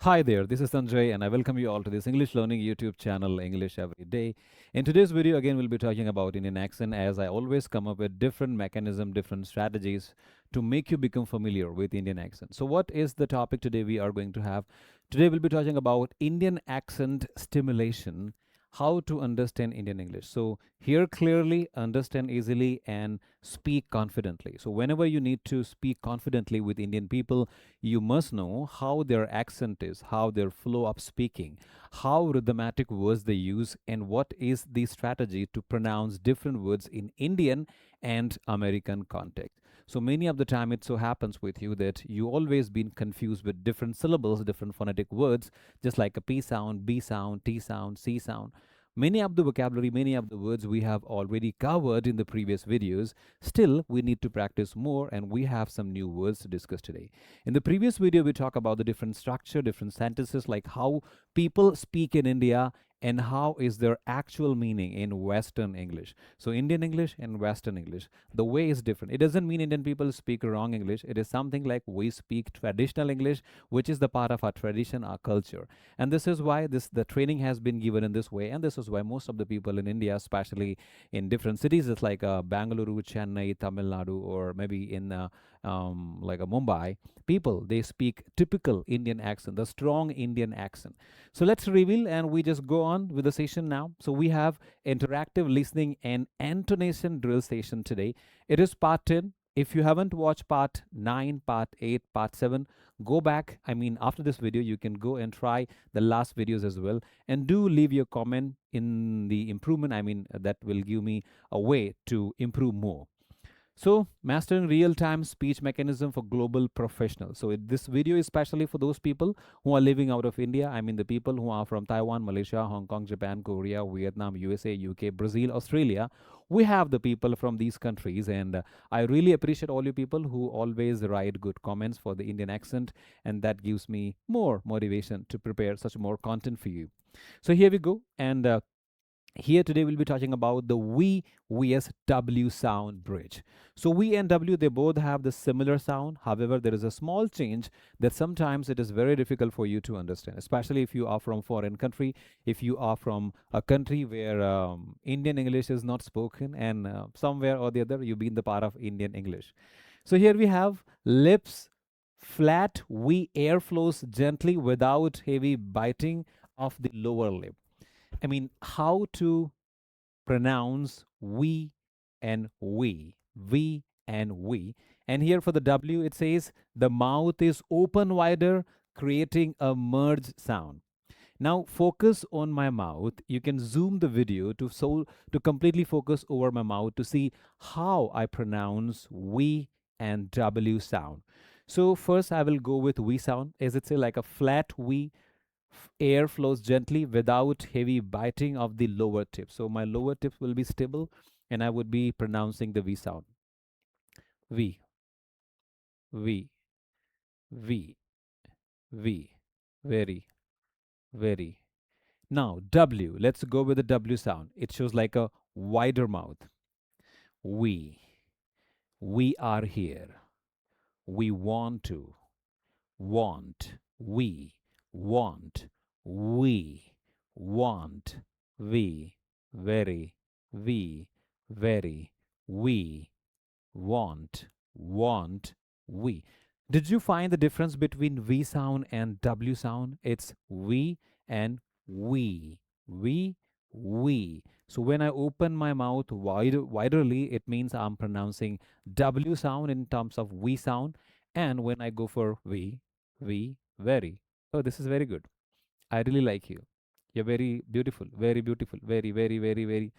Hi there, this is Sanjay, and I welcome you all to this English learning YouTube channel, English Every Day. In today's video, again, we'll be talking about Indian accent, as I always come up with different mechanism, different strategies to make you become familiar with Indian accent. So, what is the topic today we are going to have? Today, we'll be talking about Indian accent stimulation, how to understand Indian English. So, hear clearly, understand easily, and speak confidently. So, whenever you need to speak confidently with Indian people, you must know how their accent is, how their flow of speaking, how rhythmatic words they use, and what is the strategy to pronounce different words in Indian and American context. So many of the time it so happens with you that you always been confused with different syllables, different phonetic words, just like a P sound, B sound, T sound, C sound. Many of the vocabulary, many of the words we have already covered in the previous videos. Still, we need to practice more, and we have some new words to discuss today. In the previous video, we talk about the different structure, different sentences, like how people speak in India and how is their actual meaning in Western English. So Indian English and Western English, the way is different. It doesn't mean Indian people speak wrong English. It is something like we speak traditional English, which is the part of our tradition, our culture. And this is why the training has been given in this way. And this is why most of the people in India, especially in different cities, it's like Bangalore, Chennai, Tamil Nadu, or maybe in like a Mumbai, people they speak typical Indian accent, the strong Indian accent. So let's reveal and we just go on with the session now. So we have interactive listening and intonation drill session today. It is part 10. If you haven't watched part 9, part 8, part 7, go back. I mean, after this video, you can go and try the last videos as well. And do leave your comment in the improvement. I mean, that will give me a way to improve more. So, mastering real-time speech mechanism for global professionals. So, this video is especially for those people who are living out of India. I mean, the people who are from Taiwan, Malaysia, Hong Kong, Japan, Korea, Vietnam, USA, UK, Brazil, Australia. We have the people from these countries, and I really appreciate all you people who always write good comments for the Indian accent, and that gives me more motivation to prepare such more content for you. So, here we go, and here today we'll be talking about the we vs w sound bridge. So we and w, they both have the similar sound. However, there is a small change that sometimes it is very difficult for you to understand, especially if you are from foreign country, if you are from a country where Indian English is not spoken, and somewhere or the other you've been the part of Indian English. So here we have lips flat, we air flows gently without heavy biting of the lower lip. I mean, how to pronounce we and we. And here for the W, it says the mouth is open wider, creating a merged sound. Now focus on my mouth. You can zoom the video to completely focus over my mouth to see how I pronounce we and W sound. So first I will go with we sound. As it say, like a flat we, air flows gently without heavy biting of the lower tip. So my lower tip will be stable and I would be pronouncing the V sound. V, V, V, V. Very, very. Now W, let's go with the W sound. It shows like a wider mouth. We are here. We want to, want, we want, we want, we we very, we want, we. Did you find the difference between V sound and W sound? It's we and we, we. So when I open my mouth widerly, it means I'm pronouncing W sound in terms of we sound. And when I go for we, very. Oh, this is very good. I really like you. You're very beautiful, very, very, very, very,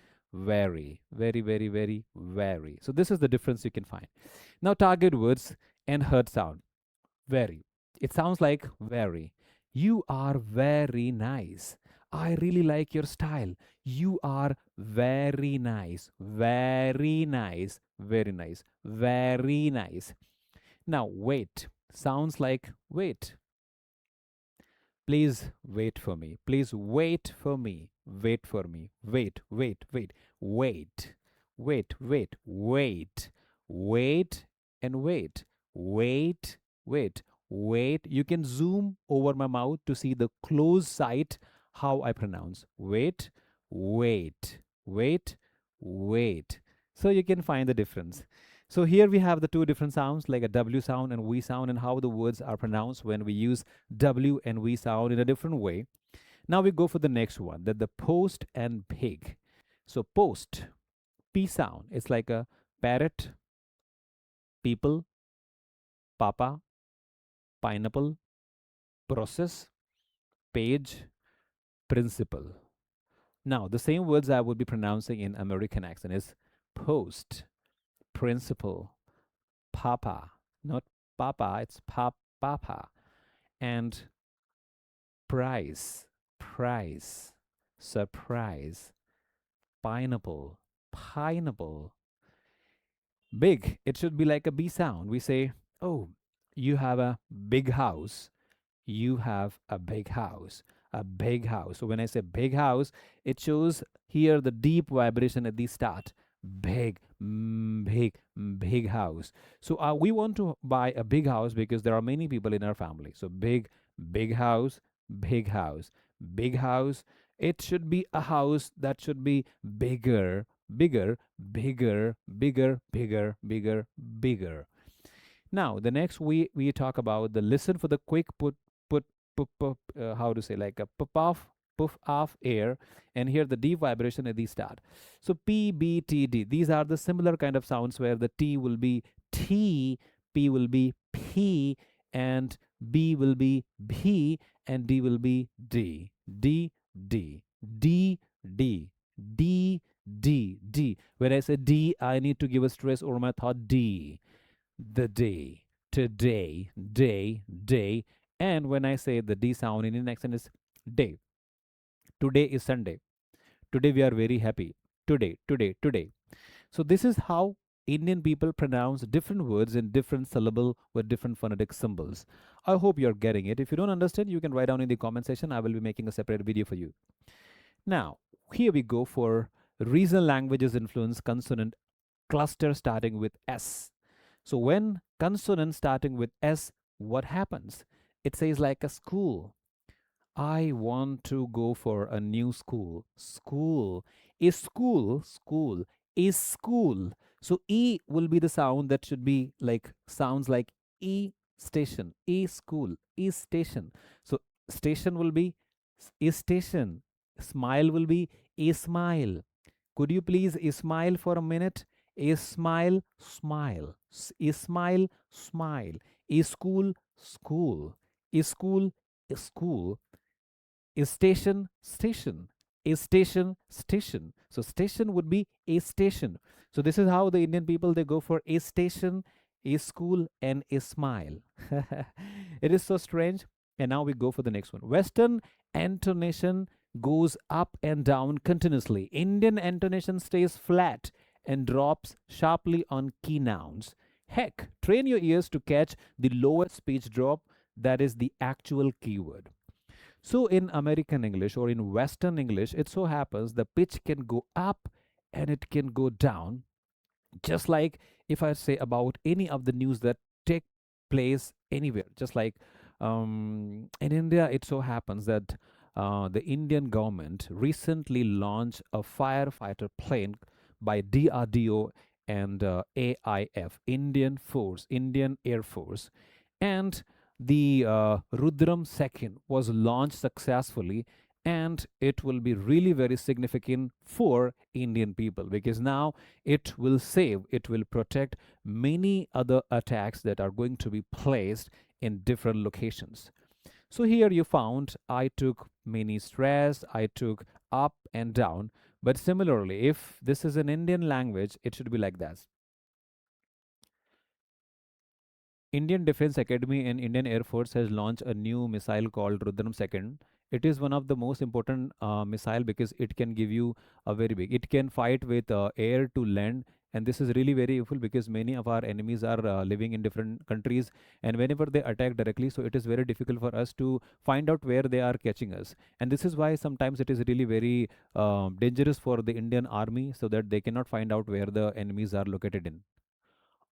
very. So this is the difference you can find. Now target words and heard sound. Very. It sounds like very. You are very nice. I really like your style. You are very nice. Very nice. Very nice. Very nice. Now wait. Sounds like wait. Please wait for me. Please wait for me. Wait for me. Wait, wait, wait. Wait. Wait, wait, wait. Wait and wait. Wait, wait. wait. You can zoom over my mouth to see the close sight how I pronounce. Wait, wait, wait, wait. So you can find the difference. So here we have the two different sounds like a W sound and V sound and how the words are pronounced when we use W and V sound in a different way. Now we go for the next one, that the post and pig. So post, P sound. It's like a parrot, people, papa, pineapple, process, page, principle. Now the same words I would be pronouncing in American accent is post, principle, papa, not papa, it's papa, and prize, prize, surprise, pineapple, pineapple. Big, it should be like a B sound. We say, oh, you have a big house. You have a big house. A big house. So when I say big house, it shows here the deep vibration at the start. Big, big, big house. So we want to buy a big house because there are many people in our family. So big, big house, big house, big house. It should be a house that should be bigger, bigger, bigger, bigger, bigger, bigger, bigger. Now, the next we talk about the listen for the quick how to say, like a puff off air, and here the D vibration at the start. So P, B, T, D. These are the similar kind of sounds where the T will be T, P will be P, and B will be B, and D will be D. D, D, D, D, D, D, D. When I say D, I need to give a stress over my thought. D, the day, today, day, day. And when I say the D sound in Indian accent is day. Today is Sunday. Today we are very happy. Today, today, today. So this is how Indian people pronounce different words in different syllable with different phonetic symbols. I hope you're getting it. If you don't understand, you can write down in the comment section. I will be making a separate video for you. Now, here we go for regional languages influence consonant cluster starting with S. So when consonant starting with S, what happens? It says like a school. I want to go for a new school. School. Is school, school, is school. So E will be the sound that should be like, sounds like E station, E school, E station. So station will be E station. Smile will be E smile. Could you please smile for a minute? A smile, smile. A smile, smile. A school, school. A school, school. A station, station. A station, station. So station would be a station. So this is how the Indian people, they go for a station, a school, and a smile. It is so strange. And now we go for the next one. Western intonation goes up and down continuously. Indian intonation stays flat and drops sharply on key nouns. Heck, train your ears to catch the lowest speech drop, that is the actual keyword. So in American English or in Western English, it so happens the pitch can go up and it can go down, just like if I say about any of the news that take place anywhere. Just like in India, it so happens that the Indian government recently launched a firefighter plane by DRDO and AIF, Indian Air Force, and the Rudram 2nd was launched successfully, and it will be really very significant for Indian people because now it will save, it will protect many other attacks that are going to be placed in different locations. So here you found I took many stress, I took up and down, but similarly, if this is an Indian language, it should be like that. Indian Defense Academy and Indian Air Force has launched a new missile called Rudram 2nd. It is one of the most important missile because it can give you a very big. It can fight with air to land, and this is really very useful because many of our enemies are living in different countries, and whenever they attack directly, so it is very difficult for us to find out where they are catching us. And this is why sometimes it is really very dangerous for the Indian army, so that they cannot find out where the enemies are located in.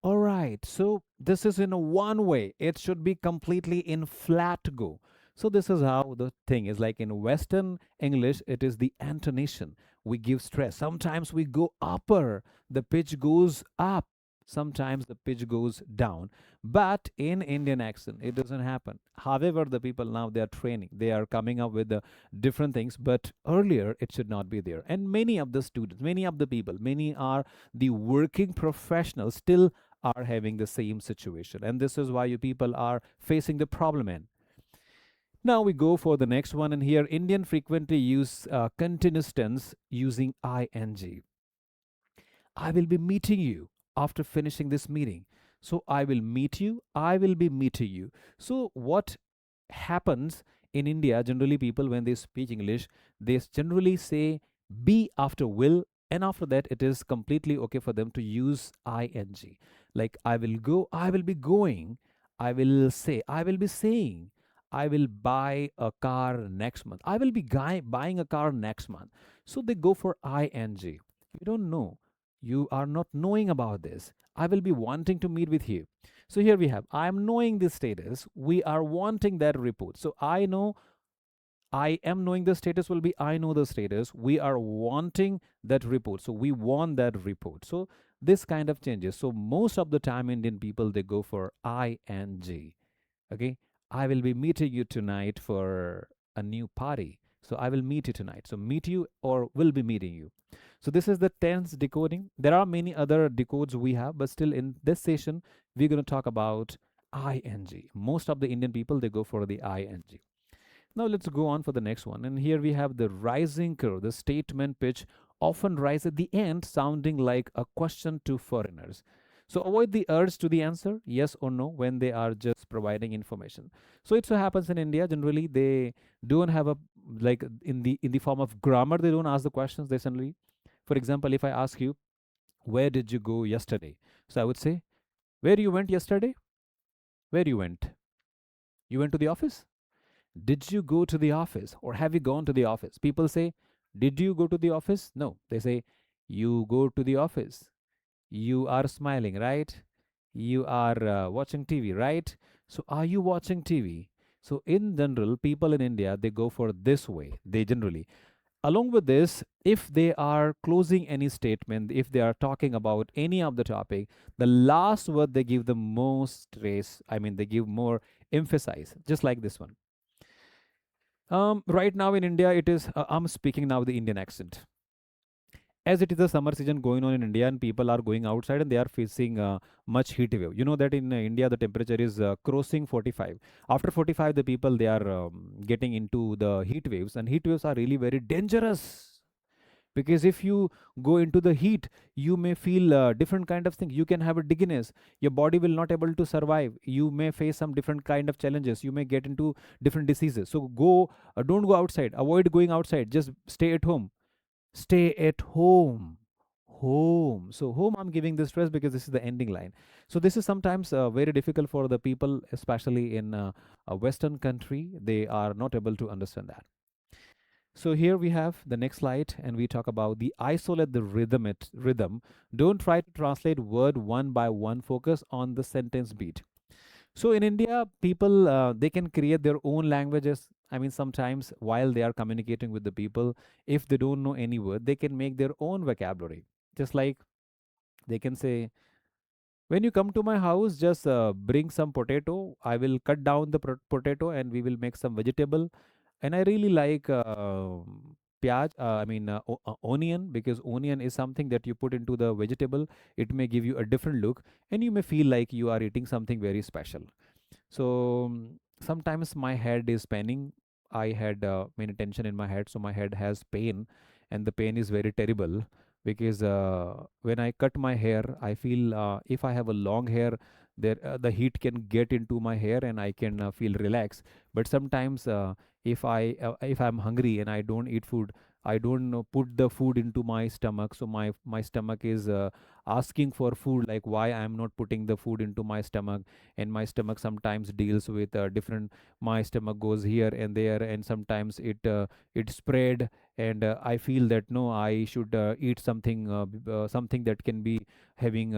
All right, so this is in a one way. It should be completely in flat go. So this is how the thing is like in Western English, it is the intonation. We give stress. Sometimes we go upper, the pitch goes up. Sometimes the pitch goes down. But in Indian accent, it doesn't happen. However, the people now they are training. They are coming up with the different things. But earlier, it should not be there. And many of the students, many of the people, many are the working professionals still are having the same situation, and this is why you people are facing the problem in. Now we go for the next one, and here Indian frequently use continuous tense using ing. I will be meeting you after finishing this meeting. So I will meet you, I will be meeting you. So what happens in India, generally people when they speak English, they generally say be after will, and after that it is completely okay for them to use ing. Like I will go, I will be going, I will say, I will be saying, I will buy a car next month. I will be buying a car next month. So they go for ing. You don't know. You are not knowing about this. I will be wanting to meet with you. So here we have, I am knowing this status. We are wanting that report. So I know, I am knowing the status will be I know the status. We are wanting that report. So we want that report. So this kind of changes. So most of the time, Indian people, they go for ing. Okay. I will be meeting you tonight for a new party. So I will meet you tonight. So meet you or will be meeting you. So this is the tense decoding. There are many other decodes we have, but still in this session, we're going to talk about ing. Most of the Indian people, they go for the ing. Now let's go on for the next one. And here we have the rising curve. The statement pitch often rise at the end, sounding like a question to foreigners. So avoid the urge to the answer, yes or no, when they are just providing information. So it so happens in India, generally they don't have a like in the form of grammar, they don't ask the questions, they simply, for example, if I ask you, where did you go yesterday? So I would say, where you went yesterday? Where you went? You went to the office? Did you go to the office or have you gone to the office? People say, did you go to the office? No, they say, you go to the office. You are smiling, right? You are watching TV, right? So, are you watching TV? So, in general, people in India, they go for this way. They generally, along with this, if they are closing any statement, if they are talking about any of the topic, the last word they give the most stress, I mean, they give more emphasis, just like this one. Right now in India, it is, I'm speaking now the Indian accent. As it is the summer season going on in India and people are going outside and they are facing much heat wave. You know that in India, the temperature is crossing 45. After 45, the people, they are getting into the heat waves, and heat waves are really very dangerous because if you go into the heat you may feel different kind of thing. You can have a dizziness, your body will not able to survive, you may face some different kind of challenges, you may get into different diseases. So go, don't go outside, avoid going outside, just stay at home. Stay at home. Home. So home, I'm giving this stress because this is the ending line. So this is sometimes very difficult for the people, especially in a western country. They are not able to understand that. So here we have the next slide, and we talk about the isolate the rhythm. Don't try to translate word one by one. Focus on the sentence beat. So in India, people they can create their own languages. I mean, sometimes while they are communicating with the people, if they don't know any word, they can make their own vocabulary. Just like they can say, when you come to my house, just bring some potato. I will cut down the potato and we will make some vegetable. And I really like pyaj, onion, because onion is something that you put into the vegetable. It may give you a different look and you may feel like you are eating something very special. So sometimes my head is paining. I had many tension in my head, so my head has pain, and the pain is very terrible because when I cut my hair, I feel if I have a long hair, there the heat can get into my hair and I can feel relaxed. But sometimes if I'm hungry and I don't eat food, I don't know, put the food into my stomach, so my stomach is asking for food, like why I'm not putting the food into my stomach. And my stomach sometimes deals with different, my stomach goes here and there, and sometimes it spread, and I feel that no, I should eat something, something that can be having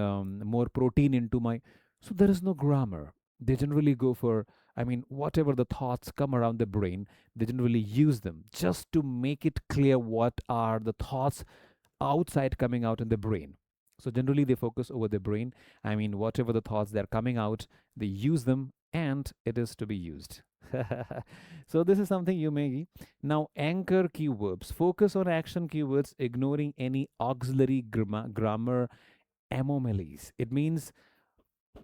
more protein into my. So there is no grammar. They generally go for, I mean, whatever the thoughts come around the brain, they generally use them just to make it clear what are the thoughts outside coming out in the brain. So generally they focus over the brain. I mean, whatever the thoughts that are coming out, they use them, and it is to be used. So this is something you may. Now, anchor keywords. Focus on action keywords, ignoring any auxiliary grammar anomalies. It means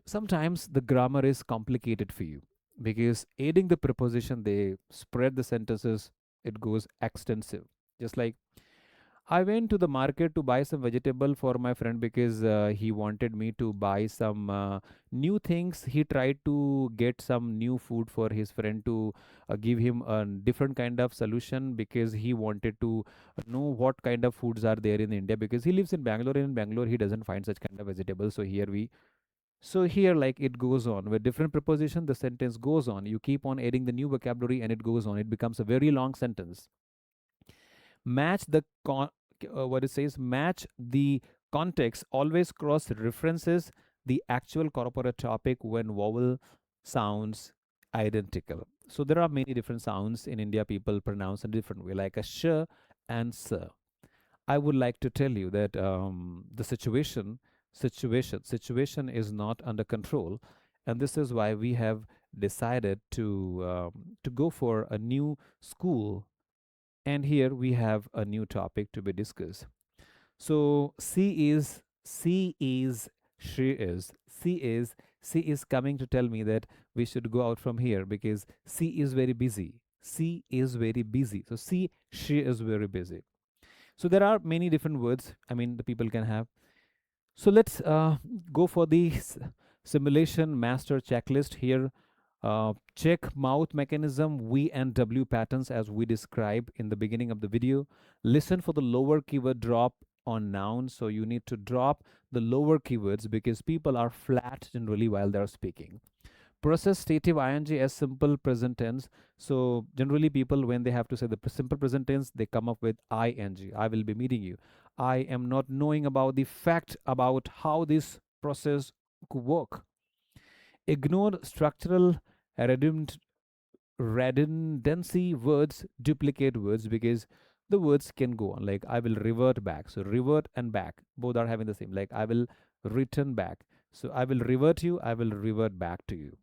sometimes the grammar is complicated for you, because adding the preposition, they spread the sentences, it goes extensive. Just like, I went to the market to buy some vegetable for my friend because he wanted me to buy some new things. He tried to get some new food for his friend to give him a different kind of solution, because he wanted to know what kind of foods are there in India, because he lives in Bangalore, and in Bangalore he doesn't find such kind of vegetables. So here, like, it goes on with different preposition, the sentence goes on. You keep on adding the new vocabulary, and it goes on. It becomes a very long sentence. Match the what it says, match the context. Always cross references the actual corporate topic when vowel sounds identical. So there are many different sounds in India. People pronounce in a different way, like a sh and s. I would like to tell you that the situation is not under control, and this is why we have decided to go for a new school. And here we have a new topic to be discussed. So she is coming to tell me that we should go out from here because she is very busy. She is very busy. So she is very busy. So there are many different words, I mean, the people can have. So let's go for the simulation master checklist here. Check mouth mechanism, V and W patterns as we described in the beginning of the video. Listen for the lower keyword drop on nouns. So you need to drop the lower keywords because people are flat generally while they're speaking. Process stative ing as simple present tense. So generally people, when they have to say the simple present tense, they come up with ing. I will be meeting you. I am not knowing about the fact about how this process could work. Ignore structural redundancy words, duplicate words, because the words can go on. Like, I will revert back. So revert and back both are having the same. Like, I will return back. So I will revert you, I will revert back to you.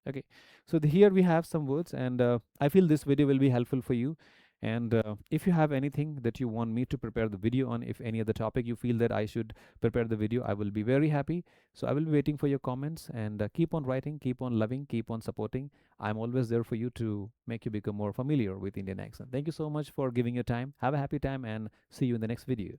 Okay, so here we have some words, and I feel this video will be helpful for you. And if you have anything that you want me to prepare the video on, if any other topic you feel that I should prepare the video, I will be very happy. So I will be waiting for your comments, and keep on writing, keep on loving, keep on supporting. I'm always there for you to make you become more familiar with Indian accent. Thank you so much for giving your time. Have a happy time, and see you in the next video.